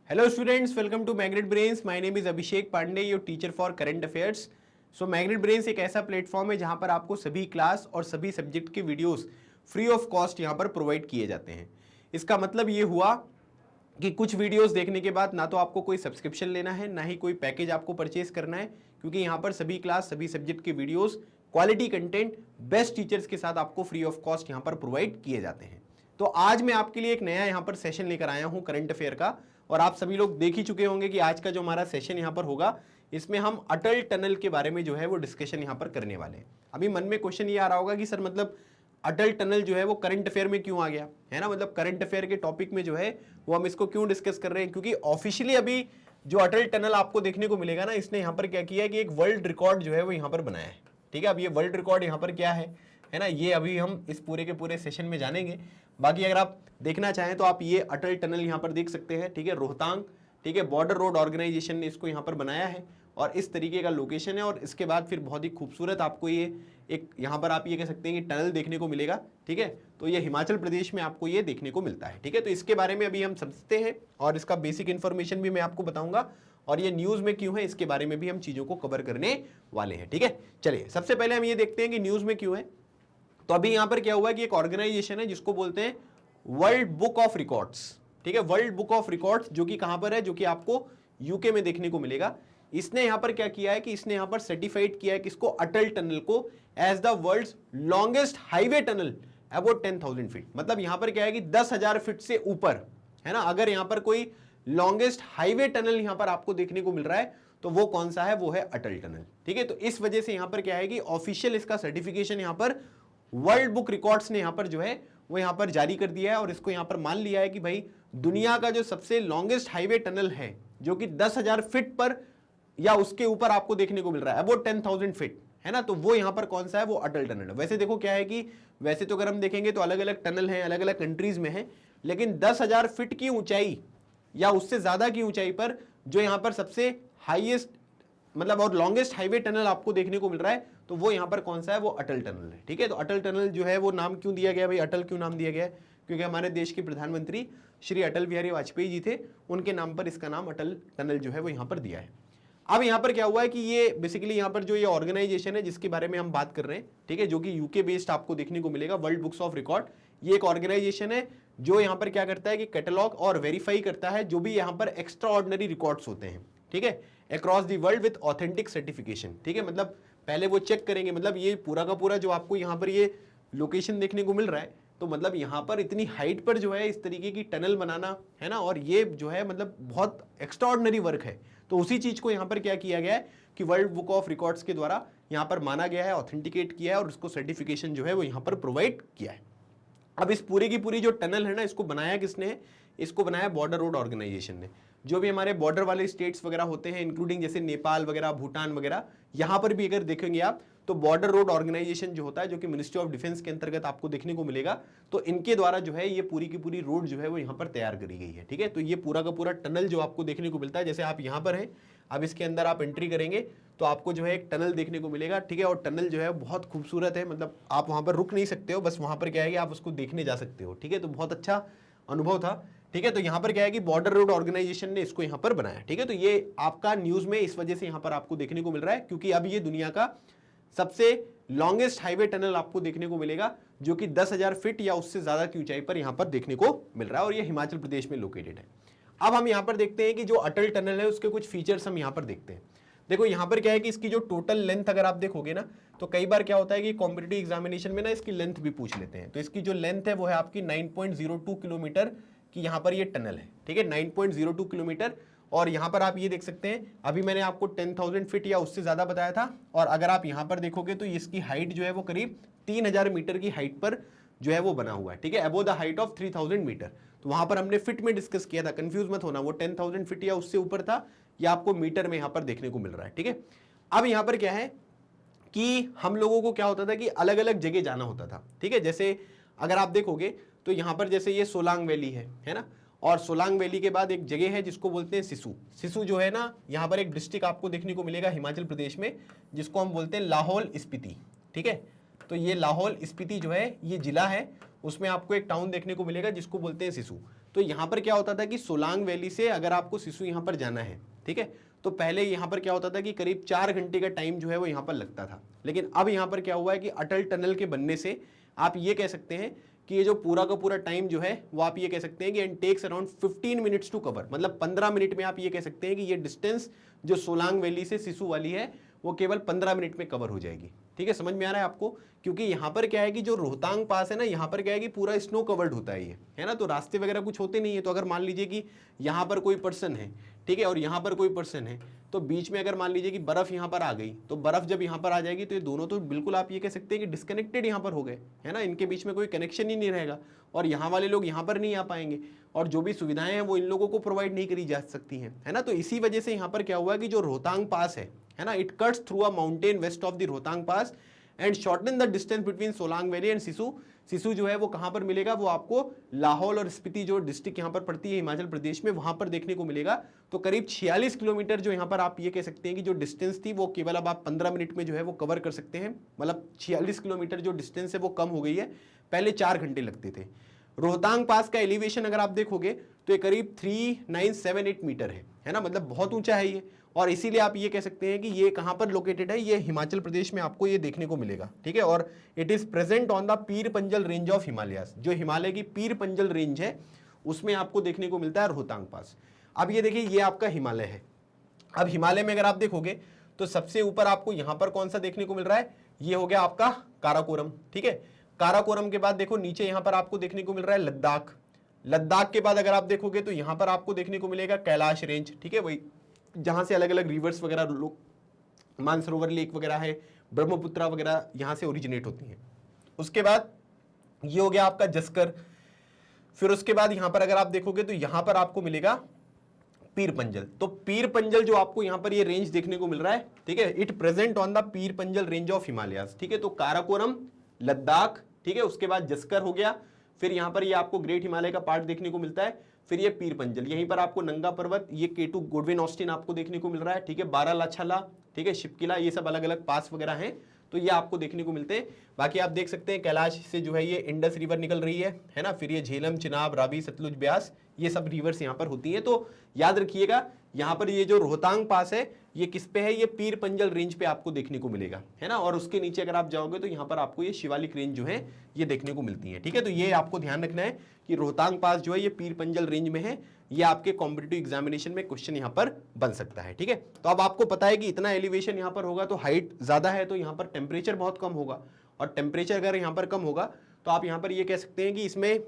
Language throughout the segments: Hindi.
Hello students, welcome to Magnet Brains. My name is Abhishek Pandey, your teacher for current affairs. So Magnet Brains एक ऐसा प्लेटफॉर्म है जहां पर आपको सभी क्लास और सभी सब्जेक्ट के वीडियोस फ्री ऑफ कॉस्ट यहां पर प्रोवाइड किए जाते हैं। इसका मतलब ये हुआ कि कुछ वीडियोस देखने के बाद ना तो आपको कोई सब्सक्रिप्शन लेना है, ना ही कोई पैकेज आपको परचेज करना है, क्योंकि यहाँ पर सभी क्लास सभी सब्जेक्ट के videos quality content best teachers के साथ आपको फ्री ऑफ कॉस्ट यहाँ पर प्रोवाइड किए जाते हैं। तो आज मैं आपके लिए एक नया यहाँ पर सेशन लेकर आया हूँ करंट अफेयर का, और आप सभी लोग देख ही चुके होंगे कि आज का जो हमारा सेशन यहाँ पर होगा इसमें हम अटल टनल के बारे में जो है वो डिस्कशन यहाँ पर करने वाले हैं। अभी मन में क्वेश्चन ये आ रहा होगा कि सर मतलब अटल टनल जो है वो करंट अफेयर में क्यों आ गया है ना, मतलब करंट अफेयर के टॉपिक में जो है वो हम इसको क्यों डिस्कस कर रहे हैं, क्योंकि ऑफिशियली अभी जो अटल टनल आपको देखने को मिलेगा ना, इसने यहाँ पर क्या किया है कि एक वर्ल्ड रिकॉर्ड जो है वो यहाँ पर बनाया है। ठीक है, अब ये वर्ल्ड रिकॉर्ड यहाँ पर क्या है ना, ये अभी हम इस पूरे के पूरे सेशन में जानेंगे। बाकी अगर आप देखना चाहें तो आप ये अटल टनल यहाँ पर देख सकते हैं। ठीक है, रोहतांग, ठीक है, बॉर्डर रोड ऑर्गेनाइजेशन ने इसको यहाँ पर बनाया है और इस तरीके का लोकेशन है। और इसके बाद फिर बहुत ही खूबसूरत आपको ये एक यहाँ पर आप ये कह सकते हैं कि टनल देखने को मिलेगा। ठीक है, तो ये हिमाचल प्रदेश में आपको ये देखने को मिलता है। ठीक है, तो इसके बारे में अभी हम समझते हैं और इसका बेसिक इन्फॉर्मेशन भी मैं आपको बताऊंगा, और ये न्यूज में क्यों है इसके बारे में भी हम चीजों को कवर करने वाले हैं। ठीक है, चलिए सबसे पहले हम ये देखते हैं कि न्यूज में क्यों है। तो अभी यहां पर क्या हुआ कि एक ऑर्गेनाइजेशन है जिसको बोलते हैं वर्ल्ड बुक ऑफ रिकॉर्ड्स। ठीक है, वर्ल्ड बुक ऑफ रिकॉर्ड्स, जो कि कहां पर है, जो कि आपको यूके में देखने को मिलेगा। इसने यहां पर क्या किया है कि इसने यहां पर सर्टिफाइड किया है किसको, अटल टनल को, as the world's longest highway tunnel about 10,000 फीट। मतलब यहां पर क्या है कि 10,000 फीट से ऊपर है ना, अगर यहां पर कोई लॉन्गेस्ट हाईवे टनल यहां पर आपको देखने को मिल रहा है तो वो कौन सा है, वो है अटल टनल। ठीक है, तो इस वजह से यहां पर क्या है कि ऑफिशियल इसका सर्टिफिकेशन यहां पर वर्ल्ड बुक रिकॉर्ड्स ने यहां पर जो है वो यहां पर जारी कर दिया है, और इसको यहां पर मान लिया है कि भाई दुनिया का जो सबसे लॉन्गेस्ट हाईवे टनल है जो कि 10,000 फीट पर या उसके ऊपर आपको देखने को मिल रहा है, अबाउट 10,000 फीट है ना, तो वो यहां पर कौन सा है, वो अटल टनल है। वैसे देखो क्या है कि वैसे तो अगर हम देखेंगे तो अलग अलग टनल हैं, अलग अलग कंट्रीज में है, लेकिन 10,000 फीट की ऊंचाई या उससे ज्यादा की ऊंचाई पर जो यहां पर सबसे हाईएस्ट मतलब और लॉन्गेस्ट हाईवे टनल आपको देखने को मिल रहा है, तो वो यहां पर कौन सा है, वो अटल टनल है। ठीक है, तो अटल टनल जो है वो नाम क्यों दिया गया भाई, अटल क्यों नाम दिया गया है, क्योंकि हमारे देश के प्रधानमंत्री श्री अटल बिहारी वाजपेयी जी थे, उनके नाम पर इसका नाम अटल टनल जो है वो यहां पर दिया है। अब यहां पर क्या हुआ है कि ये बेसिकली यहां पर जो ये ऑर्गेनाइजेशन है जिसके बारे में हम बात कर रहे हैं, ठीक है, जो कि यूके बेस्ड आपको देखने को मिलेगा, वर्ल्ड बुक्स ऑफ रिकॉर्ड, ये एक ऑर्गेनाइजेशन है जो यहां पर क्या करता है कि कैटलॉग और वेरीफाई करता है जो भी यहां पर एक्स्ट्रा ऑर्डिनरी रिकॉर्ड्स होते हैं। ठीक है, across the world with authentic certification. ठीक है, मतलब पहले वो चेक करेंगे, मतलब ये पूरा का पूरा जो आपको यहाँ पर ये लोकेशन देखने को मिल रहा है, तो मतलब यहाँ पर इतनी हाइट पर जो है इस तरीके की टनल बनाना है ना, और ये जो है मतलब बहुत एक्स्ट्राऑर्डिनरी वर्क है। तो उसी चीज को यहाँ पर क्या किया गया है कि वर्ल्ड बुक ऑफ रिकॉर्ड्स के द्वारा यहाँ पर माना गया है, ऑथेंटिकेट किया है और उसको सर्टिफिकेशन जो है वो यहाँ पर प्रोवाइड किया है। अब इस पूरी की पूरी जो टनल है ना, इसको बनाया किसने है, इसको बनाया बॉर्डर रोड ऑर्गेनाइजेशन ने। जो भी हमारे बॉर्डर वाले स्टेट्स वगैरह होते हैं, इंक्लूडिंग जैसे नेपाल वगैरह, भूटान वगैरह, यहां पर भी अगर देखेंगे आप तो बॉर्डर रोड ऑर्गेनाइजेशन जो होता है, जो कि मिनिस्ट्री ऑफ डिफेंस के अंतर्गत आपको देखने को मिलेगा, तो इनके द्वारा जो है ये पूरी की पूरी रोड जो है वो यहाँ पर तैयार करी गई है। ठीक है, तो ये पूरा का पूरा टनल जो आपको देखने को मिलता है, जैसे आप यहाँ पर हैं, अब इसके अंदर आप एंट्री करेंगे तो आपको जो है एक टनल देखने को मिलेगा। ठीक है, और टनल जो है बहुत खूबसूरत है, मतलब आप वहां पर रुक नहीं सकते हो, बस वहां पर क्या है कि आप उसको देखने जा सकते हो। ठीक है, तो बहुत अच्छा अनुभव था। ठीक है, तो यहां पर क्या है कि बॉर्डर रोड ऑर्गेनाइजेशन ने इसको यहां पर बनाया। ठीक है, तो ये आपका न्यूज में इस वजह से यहां पर आपको देखने को मिल रहा है क्योंकि अब ये दुनिया का सबसे लॉन्गेस्ट हाईवे टनल आपको देखने को मिलेगा जो कि 10,000 फीट या उससे ज्यादा की ऊंचाई पर यहां पर देखने को मिल रहा है, और ये हिमाचल प्रदेश में लोकेटेड है। अब हम यहां पर देखते हैं कि जो अटल टनल है उसके कुछ फीचर्स हम यहां पर देखते हैं। देखो यहां पर क्या है कि इसकी जो टोटल लेंथ अगर आप देखोगे ना, तो कई बार क्या होता है कि कॉम्पिटिटिव एग्जामिनेशन में ना इसकी लेंथ भी पूछ लेते हैं। तो इसकी जो लेंथ है वो है आपकी 9.02 किलोमीटर की यहाँ पर ये टनल है। ठीक है, 9.02 किलोमीटर। और यहाँ पर आप ये देख सकते हैं, अभी मैंने आपको 10,000 फीट या उससे ज्यादा बताया था, और अगर आप यहाँ पर देखोगे तो इसकी हाइट जो है वो करीब 3,000 मीटर की हाइट पर जो है वो बना हुआ है। ठीक है, above the height of 3,000 meter. तो वहां पर हमने फिट में डिस्कस किया था, कंफ्यूज मत होना, वो 10,000 फीट या उससे ऊपर था, या आपको मीटर में यहां पर देखने को मिल रहा है। ठीक है, अब यहां पर क्या है कि हम लोगों को क्या होता था कि अलग अलग जगह जाना होता था। ठीक है, जैसे अगर आप देखोगे तो यहां पर जैसे ये सोलांग वैली है ना, और सोलांग वैली के बाद एक जगह है जिसको बोलते हैं सिसु। सिसु जो है ना, यहां पर एक डिस्ट्रिक्ट आपको देखने को मिलेगा हिमाचल प्रदेश में, जिसको हम बोलते हैं लाहौल स्पीति। ठीक है, तो ये लाहौल स्पीति जो है ये जिला है, उसमें आपको एक टाउन देखने को मिलेगा जिसको बोलते हैं सिसु। तो यहाँ पर क्या होता था कि सोलांग वैली से अगर आपको सिसु यहाँ पर जाना है, ठीक है, तो पहले यहाँ पर क्या होता था कि करीब 4 घंटे का टाइम जो है वो यहाँ पर लगता था। लेकिन अब यहाँ पर क्या हुआ है कि अटल टनल के बनने से आप ये कह सकते हैं कि ये जो पूरा का पूरा टाइम जो है वो आप ये कह सकते हैं कि and takes around 15 minutes to cover, मतलब 15 मिनट में आप ये कह सकते हैं कि ये डिस्टेंस जो सोलांग वैली से सिसु वाली है वो केवल 15 मिनट में कवर हो जाएगी। ठीक है, समझ में आ रहा है आपको? क्योंकि यहाँ पर क्या है कि जो रोहतांग पास है ना, यहाँ पर क्या है कि पूरा स्नो कवर्ड होता है ये, है ना, तो रास्ते वगैरह कुछ होते नहीं है। तो अगर मान लीजिए कि यहाँ पर कोई पर्सन है, ठीक है, और यहाँ पर कोई पर्सन है, तो बीच में अगर मान लीजिए कि बर्फ यहाँ पर आ गई, तो बर्फ जब यहाँ पर आ जाएगी तो ये दोनों तो बिल्कुल आप ये कह सकते हैं कि डिस्कनेक्टेड यहाँ पर हो गए, है ना, इनके बीच में कोई कनेक्शन ही नहीं रहेगा और यहाँ वाले लोग यहाँ पर नहीं आ पाएंगे और जो भी सुविधाएं हैं वो इन लोगों को प्रोवाइड नहीं करी जा सकती हैं, है ना। तो इसी वजह से यहाँ पर क्या हुआ कि जो रोहतांग पास है ना, it cuts through a mountain west of the Rohtang pass and shorten the distance between Solang valley and Sissu. Sissu जो है वो कहां पर मिलेगा, वो आपको लाहौल और स्पीति जो डिस्ट्रिक्ट यहां पर पड़ती है हिमाचल प्रदेश में, वहां पर देखने को मिलेगा। तो करीब 46 किलोमीटर जो यहां पर आप ये कह सकते हैं कि जो डिस्टेंस थी वो केवल अब आप 15 मिनट में जो है वो कवर कर सकते हैं। मतलब 46 किलोमीटर जो डिस्टेंस है वो कम हो गई है, पहले 4 घंटे लगते थे। रोहतांग पास का एलिवेशन अगर आप देखोगे तो ये करीब 3978 मीटर है ना, मतलब बहुत ऊंचा है ये। और इसीलिए आप ये कह सकते हैं कि ये कहां पर लोकेटेड है, ये हिमाचल प्रदेश में आपको ये देखने को मिलेगा, ठीक है। और it is present on the Pir Panjal range of Himalayas, जो हिमालय की पीर पंजल रेंज है उसमें आपको देखने को मिलता है रोहतांग पास। अब ये देखिए ये आपका हिमालय है। अब हिमालय में अगर आप देखोगे तो सबसे ऊपर आपको यहां पर कौन सा देखने को मिल रहा है, ये हो गया आपका काराकोरम, ठीक है। काराकोरम के बाद देखो नीचे यहां पर आपको देखने को मिल रहा है लद्दाख। लद्दाख के बाद अगर आप देखोगे तो यहां पर आपको देखने को मिलेगा कैलाश रेंज, ठीक है, वही जहां से अलग अलग रिवर्स वगैरह लोग, मानसरोवर लेक वगैरह है, ब्रह्मपुत्रा वगैरह यहां से ओरिजिनेट होती हैं। उसके बाद ये हो गया आपका जस्कर। फिर उसके बाद यहां पर अगर आप देखोगे तो यहां पर आपको मिलेगा पीर पंजल। तो पीर पंजल जो आपको यहां पर ये रेंज देखने को मिल रहा है, ठीक है, it present on the Pir Panjal range of Himalayas, ठीक है। तो काराकोरम, लद्दाख, ठीक है, उसके बाद जस्कर हो गया, फिर यहां पर ये आपको ग्रेट हिमालय का पार्ट देखने को मिलता है, फिर ये पीर पंजल, यहीं पर आपको नंगा पर्वत, ये केटू गोडविन ऑस्टिन आपको देखने को मिल रहा है, ठीक है, बारालाछाला, ठीक है, शिपकिला, ये सब अलग अलग पास वगैरह हैं, तो ये आपको देखने को मिलते हैं। बाकी आप देख सकते हैं कैलाश से जो है ये इंडस रिवर निकल रही है ना, फिर ये झेलम, चिनाब, रावी, सतलुज, ब्यास, ये सब रिवर्स यहाँ पर होती है। तो याद रखिएगा यहाँ पर ये जो रोहतांग पास है ये किस पे है, ये पीर पंजल रेंज पे आपको देखने को मिलेगा, है ना। और उसके नीचे अगर आप जाओगे तो यहाँ पर आपको ये शिवालिक रेंज जो है ये देखने को मिलती है, ठीक है। तो ये आपको ध्यान रखना है कि रोहतांग पास जो है ये पीर पंजल रेंज में है, ये आपके कॉम्पिटिटिव एग्जामिनेशन में क्वेश्चन यहाँ पर बन सकता है, ठीक है। तो अब आपको पता है कि इतना एलिवेशन यहाँ पर होगा तो हाइट ज्यादा है तो यहाँ पर टेम्परेचर बहुत कम होगा, और टेम्परेचर अगर यहाँ पर कम होगा तो आप यहाँ पर ये कह सकते हैं कि इसमें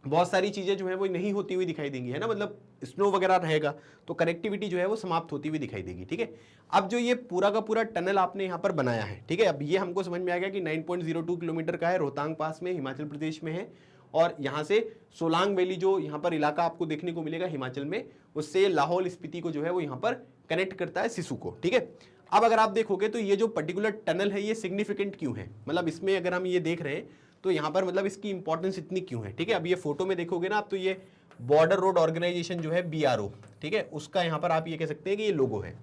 बहुत सारी चीजें जो है वो नहीं होती हुई दिखाई देंगी, है ना, मतलब स्नो वगैरह रहेगा तो कनेक्टिविटी जो है वो समाप्त होती हुई दिखाई देगी, ठीक है। अब जो ये पूरा का पूरा टनल आपने यहाँ पर बनाया है, ठीक है, अब ये हमको समझ में आ गया कि 9.02 किलोमीटर का है, रोहतांग पास में, हिमाचल प्रदेश में है, और यहाँ से सोलांग वैली जो यहाँ पर इलाका आपको देखने को मिलेगा हिमाचल में, उससे लाहौल स्पीति को जो है वो यहाँ पर कनेक्ट करता है सिसु को, ठीक है। अब अगर आप देखोगे तो ये जो पर्टिकुलर टनल है ये सिग्निफिकेंट क्यों है, मतलब इसमें अगर हम ये देख रहे हैं तो यहाँ पर मतलब इसकी इंपॉर्टेंस इतनी क्यों है, ठीक है। अब ये फोटो में देखोगे ना आप तो ये बॉर्डर रोड ऑर्गेनाइजेशन जो है BRO, ठीक है, उसका यहाँ पर आप ये कह सकते हैं कि ये लोगो है।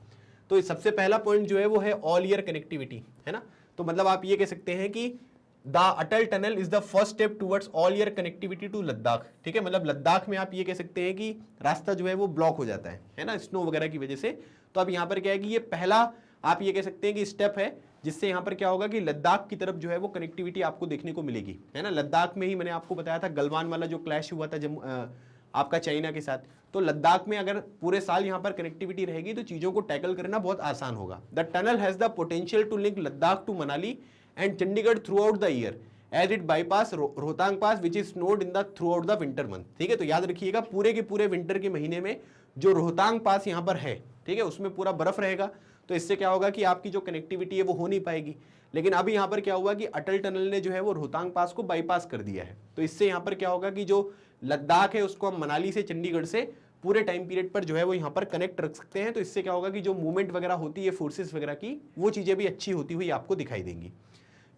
तो सबसे पहला पॉइंट जो है वो है ऑल ईयर कनेक्टिविटी, है ना। तो मतलब आप ये कह सकते हैं कि the Atal tunnel is the first step towards all year connectivity to Ladakh, ठीक है। मतलब लद्दाख में आप ये कह सकते हैं कि रास्ता जो है वो ब्लॉक हो जाता है ना, स्नो वगैरह की वजह से। तो अब यहाँ पर क्या है कि ये पहला आप ये कह सकते हैं कि स्टेप है जिससे यहाँ पर क्या होगा कि लद्दाख की तरफ जो है वो कनेक्टिविटी आपको देखने को मिलेगी, है ना। लद्दाख में ही मैंने आपको बताया था गलवान वाला जो क्लैश हुआ था जब आपका चाइना के साथ, तो लद्दाख में अगर पूरे साल यहाँ पर कनेक्टिविटी रहेगी तो चीजों को टैकल करना बहुत आसान होगा। The tunnel has the potential to link Ladakh to Manali and Chandigarh throughout the year as it bypass Rohtang pass which is snowed in the throughout the winter month, ठीक है। तो याद रखिएगा पूरे के पूरे विंटर के महीने में जो रोहतांग पास यहाँ पर है, ठीक है, उसमें पूरा बर्फ रहेगा, तो इससे क्या होगा कि आपकी जो कनेक्टिविटी है वो हो नहीं पाएगी। लेकिन अभी यहाँ पर क्या हुआ कि अटल टनल ने जो है वो रोहतांग पास को बाईपास कर दिया है, तो इससे यहाँ पर क्या होगा कि जो लद्दाख है उसको हम मनाली से, चंडीगढ़ से पूरे टाइम पीरियड पर जो है वो यहाँ पर कनेक्ट रख सकते हैं। तो इससे क्या होगा कि जो मूवमेंट वगैरह होती है फोर्सेस वगैरह की, वो चीजें भी अच्छी होती हुई आपको दिखाई देंगी।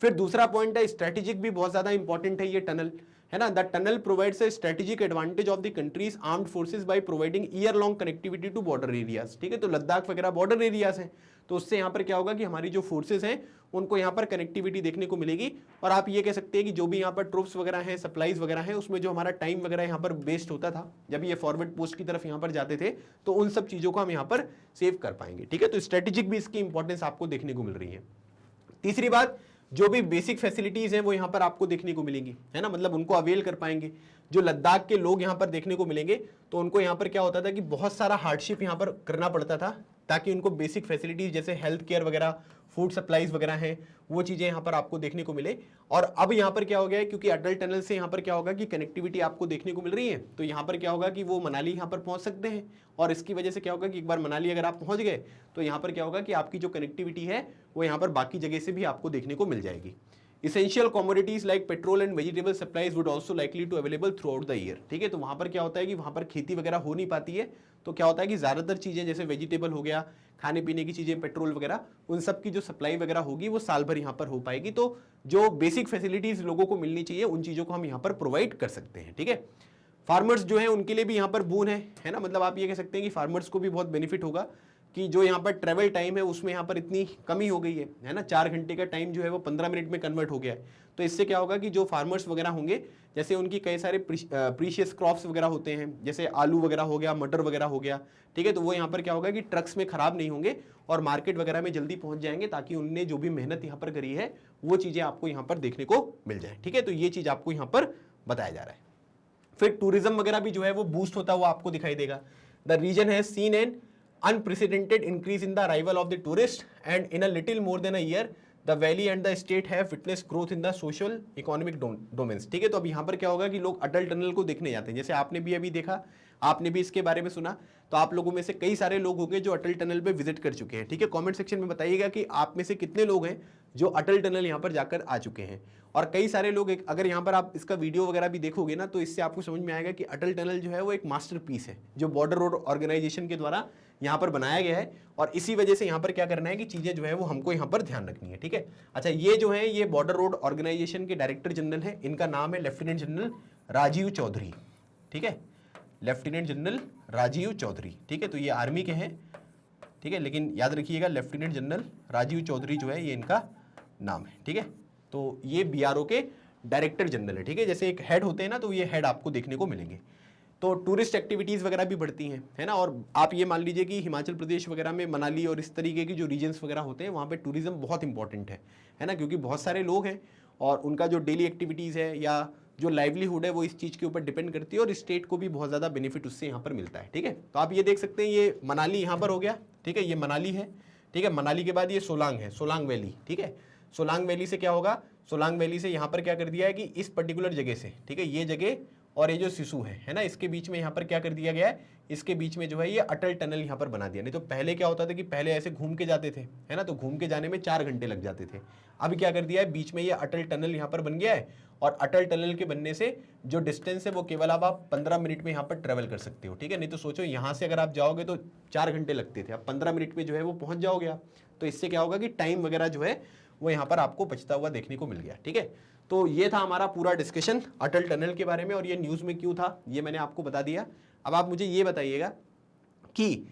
फिर दूसरा पॉइंट है स्ट्रेटेजिक भी बहुत ज्यादा इंपॉर्टेंट है ये टनल, है ना। The tunnel provides a strategic advantage of the country's armed forces by providing year long connectivity to border areas, ठीक है। तो लद्दाख वगैरह बॉर्डर एरियाज हैं, तो उससे यहाँ पर क्या होगा कि हमारी जो फोर्सेस हैं उनको यहाँ पर कनेक्टिविटी देखने को मिलेगी। और आप ये कह सकते हैं कि जो भी यहाँ पर ट्रूप्स वगैरह हैं, सप्लाईज वगैरह हैं, उसमें जो हमारा टाइम वगैरह यहाँ पर वेस्ट होता था जब ये फॉरवर्ड पोस्ट की तरफ यहाँ पर जाते थे, तो उन सब चीज़ों को हम यहाँ पर सेव कर पाएंगे। ठीक है, तो स्ट्रेटेजिक भी इसकी इंपॉर्टेंस आपको देखने को मिल रही है। तीसरी बात, जो भी बेसिक फैसिलिटीज हैं वो यहाँ पर आपको देखने को मिलेंगी, है ना, मतलब उनको अवेल कर पाएंगे। जो लद्दाख के लोग यहाँ पर देखने को मिलेंगे तो उनको यहाँ पर क्या होता था कि बहुत सारा हार्डशिप यहाँ पर करना पड़ता था ताकि उनको बेसिक फैसिलिटीज जैसे हेल्थ केयर वगैरह, फूड सप्लाईज वगैरह हैं, वो चीज़ें यहाँ पर आपको देखने को मिले। और अब यहाँ पर क्या हो गया है, क्योंकि अटल टनल से यहाँ पर क्या होगा कि कनेक्टिविटी आपको देखने को मिल रही है, तो यहाँ पर क्या होगा कि वो मनाली यहाँ पर पहुँच सकते हैं। और इसकी वजह से क्या होगा कि एक बार मनाली अगर आप पहुँच गए तो यहाँ पर क्या होगा कि आपकी जो कनेक्टिविटी है वो यहाँ पर बाकी जगह से भी आपको देखने को मिल जाएगी। Essential commodities like petrol and vegetable supplies would also likely to available throughout the year। ठीक है, तो वहाँ पर क्या होता है कि वहाँ पर खेती वगैरह हो नहीं पाती है, तो क्या होता है कि ज़्यादातर चीज़ें जैसे वेजिटेबल हो गया, खाने पीने की चीज़ें, पेट्रोल वगैरह, उन सब की जो सप्लाई वगैरह होगी वो साल भर यहाँ पर हो पाएगी। तो जो बेसिक फैसिलिटीज़ लोगों को मिलनी चाहिए उन चीज़ों को हम यहाँ पर प्रोवाइड कर सकते हैं। ठीक है, फार्मर्स जो है उनके लिए भी यहाँ पर बून है ना, मतलब आप ये कह सकते हैं कि फार्मर्स को भी बहुत बेनिफिट होगा कि जो यहाँ पर ट्रैवल टाइम है उसमें यहाँ पर इतनी कमी हो गई है ना, 4 घंटे का टाइम जो है वो 15 मिनट में कन्वर्ट हो गया है। तो इससे क्या होगा कि जो फार्मर्स वगैरह होंगे, जैसे उनकी कई सारे प्रीशियस क्रॉप्स वगैरह होते हैं, जैसे आलू वगैरह हो गया, मटर वगैरह हो गया, ठीक है, तो वो यहाँ पर क्या होगा कि ट्रक्स में खराब नहीं होंगे और मार्केट वगैरह में जल्दी पहुँच जाएंगे ताकि उनने जो भी मेहनत यहाँ पर करी है वो चीज़ें आपको यहाँ पर देखने को मिल जाए। ठीक है, तो ये चीज़ आपको यहाँ पर बताया जा रहा है। फिर टूरिज्म वगैरह भी जो है वो बूस्ट होता हुआ आपको दिखाई देगा। The region has seen an unprecedented increase in the arrival of the tourists, and in a little more than a year the valley and the state have witnessed growth in the social economic domains। ठीक है, तो अब यहाँ पर क्या होगा कि लोग अटल टनल को देखने जाते हैं, जैसे आपने भी अभी देखा, आपने भी इसके बारे में सुना, तो आप लोगों में से कई सारे लोग होंगे जो अटल टनल पे विजिट कर चुके हैं। ठीक है, कमेंट सेक्शन में बताइएगा कि आप में से कितने लोग हैं जो अटल टनल यहाँ पर जाकर आ चुके हैं। और कई सारे लोग अगर यहाँ पर आप इसका वीडियो वगैरह भी देखोगे ना, तो इससे आपको समझ में आएगा कि अटल टनल जो है वो एक मास्टरपीस है जो बॉर्डर रोड ऑर्गेनाइजेशन के द्वारा यहाँ पर बनाया गया है। और इसी वजह से यहाँ पर क्या करना है कि चीज़ें जो है वो हमको यहाँ पर ध्यान रखनी है। ठीक है, अच्छा, ये जो है ये बॉर्डर रोड ऑर्गेनाइजेशन के डायरेक्टर जनरल है, इनका नाम है लेफ्टिनेंट जनरल राजीव चौधरी। ठीक है, लेफ्टिनेंट जनरल राजीव चौधरी। ठीक है, तो ये आर्मी के हैं। ठीक है, लेकिन याद रखिएगा लेफ्टिनेंट जनरल राजीव चौधरी जो है ये इनका नाम है। ठीक है, तो ये बीआरओ के डायरेक्टर जनरल है। ठीक है, जैसे एक हेड होते हैं ना, तो ये हेड आपको देखने को मिलेंगे। तो टूरिस्ट एक्टिविटीज़ वगैरह भी बढ़ती हैं, है ना, और आप ये मान लीजिए कि हिमाचल प्रदेश वगैरह में मनाली और इस तरीके की जो रीजन्स वगैरह होते हैं वहाँ पे टूरिज्म बहुत इंपॉर्टेंट है ना, क्योंकि बहुत सारे लोग हैं और उनका जो डेली एक्टिविटीज़ है या जो लाइवलीहुड है वो इस चीज़ के ऊपर डिपेंड करती है और स्टेट को भी बहुत ज़्यादा बेनिफिट उससे यहाँ पर मिलता है। ठीक है, तो आप ये देख सकते हैं ये मनाली यहाँ पर हो गया। ठीक है, ये मनाली है। ठीक है, मनाली के बाद ये सोलांग है, सोलांग वैली। ठीक है, सोलांग वैली से क्या होगा, सोलांग वैली से यहाँ पर क्या कर दिया है कि इस पर्टिकुलर जगह से, ठीक है, ये जगह और ये जो सिसु है ना, इसके बीच में यहाँ पर क्या कर दिया गया है, इसके बीच में जो है ये अटल टनल यहाँ पर बना दिया। नहीं तो पहले क्या होता था कि पहले ऐसे घूम के जाते थे, है ना, तो घूम के जाने में 4 घंटे लग जाते थे। अब क्या कर दिया है, बीच में ये अटल टनल यहाँ पर बन गया है और अटल टनल के बनने से जो डिस्टेंस है वो केवल अब आप 15 मिनट में यहाँ पर ट्रेवल कर सकते हो। ठीक है, नहीं तो सोचो यहाँ से अगर आप जाओगे तो 4 घंटे लगते थे, अब 15 मिनट में जो है वो पहुँच जाओगे आप। तो इससे क्या होगा कि टाइम वगैरह जो है वो यहाँ पर आपको बचता हुआ देखने को मिल गया। ठीक है, तो ये था हमारा पूरा डिस्कशन अटल टनल के बारे में और ये न्यूज़ में क्यों था ये मैंने आपको बता दिया। अब आप मुझे ये बताइएगा कि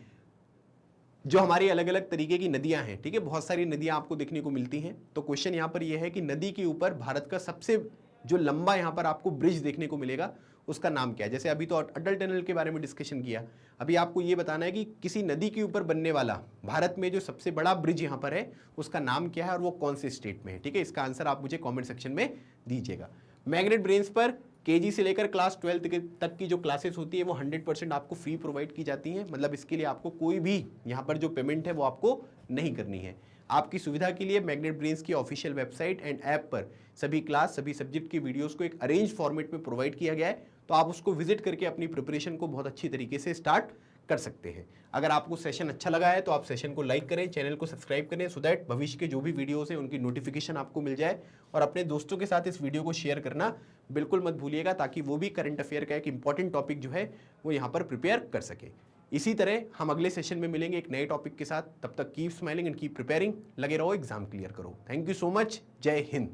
जो हमारी अलग अलग तरीके की नदियां हैं, ठीक है, बहुत सारी नदियां आपको देखने को मिलती हैं, तो क्वेश्चन यहाँ पर ये है कि नदी के ऊपर भारत का सबसे जो लंबा यहाँ पर आपको ब्रिज देखने को मिलेगा उसका नाम क्या है। जैसे अभी तो अटल टनल के बारे में डिस्कशन किया, अभी आपको ये बताना है कि किसी नदी के ऊपर बनने वाला भारत में जो सबसे बड़ा ब्रिज यहाँ पर है उसका नाम क्या है और वो कौन से स्टेट में है। ठीक है, इसका आंसर आप मुझे कमेंट सेक्शन में दीजिएगा। मैग्नेट ब्रेन्स पर केजी से लेकर क्लास 12 तक की जो क्लासेस होती है वो 100% आपको फ्री प्रोवाइड की जाती हैं, मतलब इसके लिए आपको कोई भी यहाँ पर जो पेमेंट है वो आपको नहीं करनी है। आपकी सुविधा के लिए मैग्नेट ब्रेन्स की ऑफिशियल वेबसाइट एंड ऐप पर सभी क्लास सभी सब्जेक्ट की वीडियोस को एक अरेंज फॉर्मेट में प्रोवाइड किया गया है, तो आप उसको विजिट करके अपनी प्रिपरेशन को बहुत अच्छी तरीके से स्टार्ट कर सकते हैं। अगर आपको सेशन अच्छा लगा है तो आप सेशन को लाइक करें, चैनल को सब्सक्राइब करें, सो दैट भविष्य के जो भी वीडियोस हैं उनकी नोटिफिकेशन आपको मिल जाए। और अपने दोस्तों के साथ इस वीडियो को शेयर करना बिल्कुल मत भूलिएगा, ताकि वो भी करंट अफेयर का एक इंपॉर्टेंट टॉपिक जो है वो यहाँ पर प्रिपेयर कर सके। इसी तरह हम अगले सेशन में मिलेंगे एक नए टॉपिक के साथ। तब तक keep smiling and keep preparing. लगे रहो, एग्जाम क्लियर करो। Thank you so much. जय हिंद।